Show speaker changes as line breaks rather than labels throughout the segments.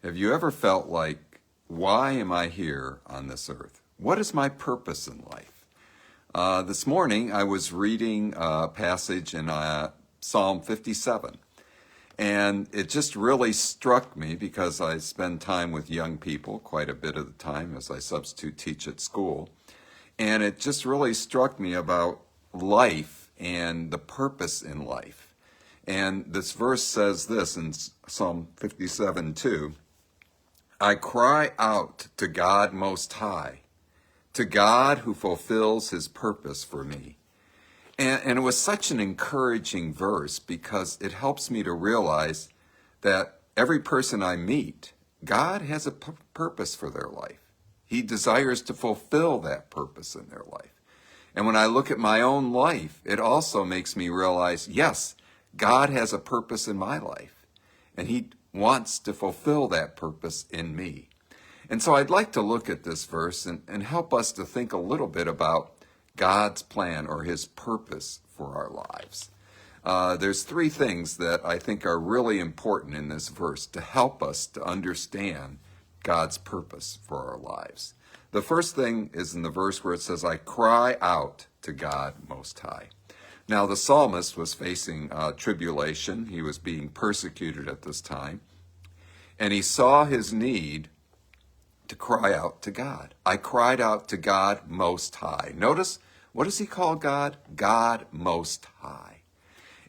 Have you ever felt like, why am I here on this earth? What is my purpose in life? This morning I was reading a passage in Psalm 57, and it just really struck me because I spend time with young people quite a bit of the time as I substitute teach at school. And it just really struck me about life and the purpose in life. And this verse says this in Psalm 57:2. I cry out to God Most High, to God who fulfills his purpose for me. And it was such an encouraging verse because it helps me to realize that every person I meet, God has a purpose for their life. He desires to fulfill that purpose in their life. And when I look at my own life, it also makes me realize, yes, God has a purpose in my life, and he wants to fulfill that purpose in me. And so I'd like to look at this verse and help us to think a little bit about God's plan or his purpose for our lives. There's three things that I think are really important in this verse to help us to understand God's purpose for our lives. The first thing is in the verse where it says, I cry out to God Most High. Now, the psalmist was facing tribulation. He was being persecuted at this time. And he saw his need to cry out to God. I cried out to God Most High. Notice, what does he call God? God Most High.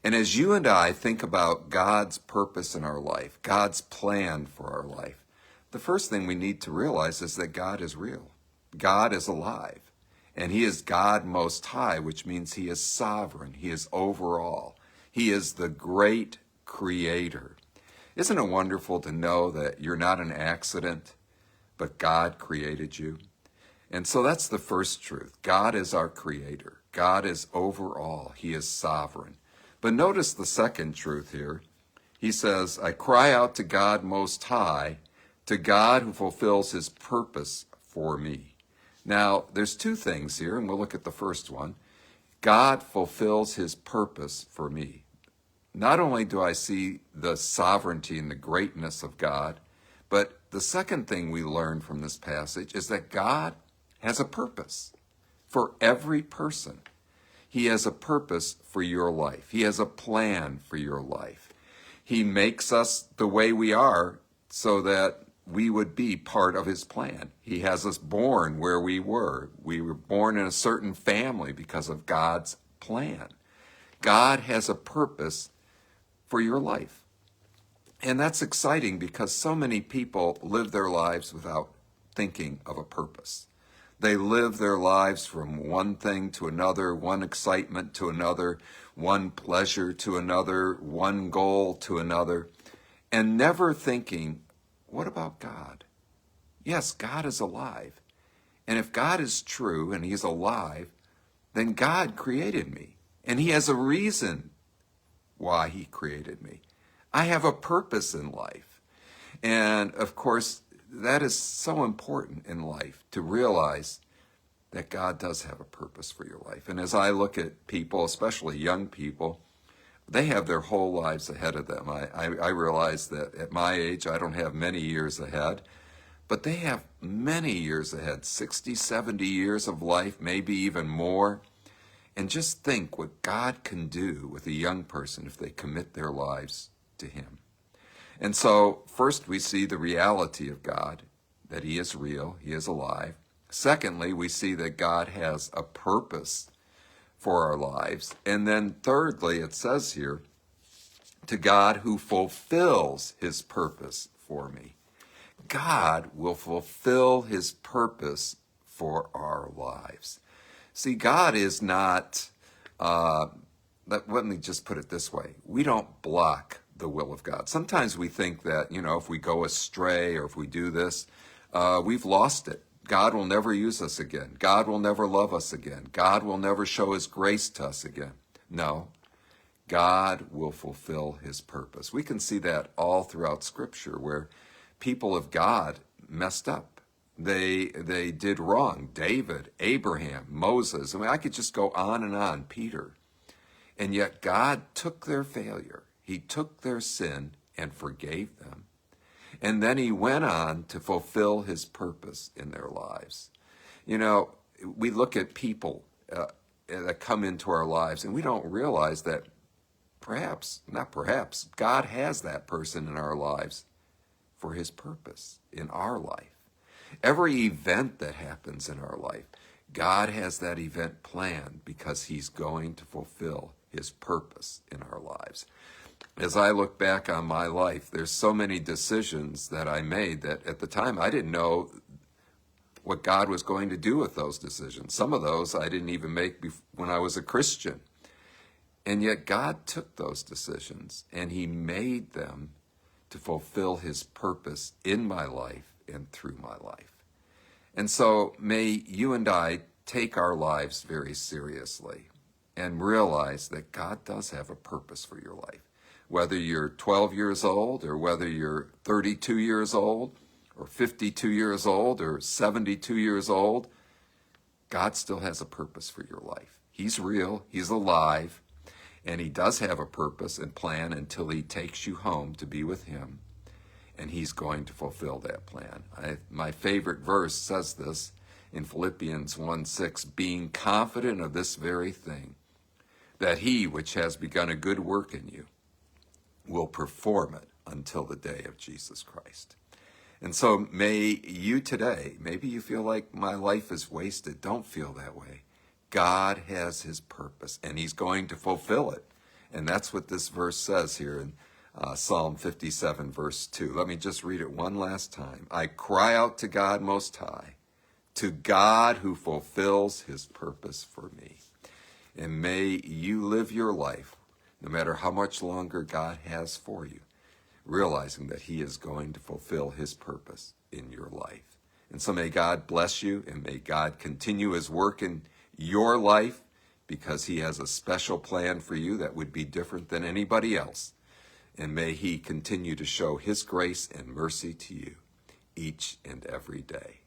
And as you and I think about God's purpose in our life, God's plan for our life, the first thing we need to realize is that God is real. God is alive. And he is God Most High, which means he is sovereign. He is overall. He is the great creator. Isn't it wonderful to know that you're not an accident, but God created you? And so that's the first truth. God is our creator. God is overall. He is sovereign. But notice the second truth here. He says, I cry out to God Most High, to God who fulfills his purpose for me. Now, there's two things here, and we'll look at the first one. God fulfills his purpose for me. Not only do I see the sovereignty and the greatness of God, but the second thing we learn from this passage is that God has a purpose for every person. He has a purpose for your life. He has a plan for your life. He makes us the way we are so that we would be part of his plan. He has us born where we were. We were born in a certain family because of God's plan. God has a purpose for your life. And that's exciting because so many people live their lives without thinking of a purpose. They live their lives from one thing to another, one excitement to another, one pleasure to another, one goal to another, and never thinking, what about God? Yes, God is alive. And if God is true and he's alive, then God created me. And he has a reason why he created me. I have a purpose in life. And of course, that is so important in life to realize that God does have a purpose for your life. And as I look at people, especially young people, they have their whole lives ahead of them. I realize that at my age, I don't have many years ahead, but they have many years ahead, 60, 70 years of life, maybe even more. And just think what God can do with a young person if they commit their lives to him. And so first we see the reality of God, that he is real, he is alive. Secondly, we see that God has a purpose for our lives. And then thirdly, it says here, to God who fulfills his purpose for me. God will fulfill his purpose for our lives. See, God is not, let me just put it this way. We don't block the will of God. Sometimes we think that, if we go astray or if we do this, we've lost it. God will never use us again. God will never love us again. God will never show his grace to us again. No, God will fulfill his purpose. We can see that all throughout Scripture where people of God messed up. They did wrong. David, Abraham, Moses. I could just go on and on, Peter. And yet God took their failure. He took their sin and forgave them. And then he went on to fulfill his purpose in their lives. You know, we look at people that come into our lives and we don't realize that not perhaps, God has that person in our lives for his purpose in our life. Every event that happens in our life, God has that event planned because he's going to fulfill his purpose in our lives. As I look back on my life, there's so many decisions that I made that at the time I didn't know what God was going to do with those decisions. Some of those I didn't even make when I was a Christian. And yet God took those decisions and he made them to fulfill his purpose in my life and through my life. And so may you and I take our lives very seriously and realize that God does have a purpose for your life. Whether you're 12 years old or whether you're 32 years old or 52 years old or 72 years old, God still has a purpose for your life. He's real, he's alive, and he does have a purpose and plan until he takes you home to be with him, and he's going to fulfill that plan. My favorite verse says this in Philippians 1:6, being confident of this very thing, that he which has begun a good work in you will perform it until the day of Jesus Christ. And so may you today, maybe you feel like my life is wasted. Don't feel that way. God has his purpose and he's going to fulfill it. And that's what this verse says here in Psalm 57 verse 2. Let me just read it one last time. I cry out to God Most High, to God who fulfills his purpose for me. And may you live your life, no matter how much longer God has for you, realizing that he is going to fulfill his purpose in your life. And so may God bless you and may God continue his work in your life because he has a special plan for you that would be different than anybody else. And may he continue to show his grace and mercy to you each and every day.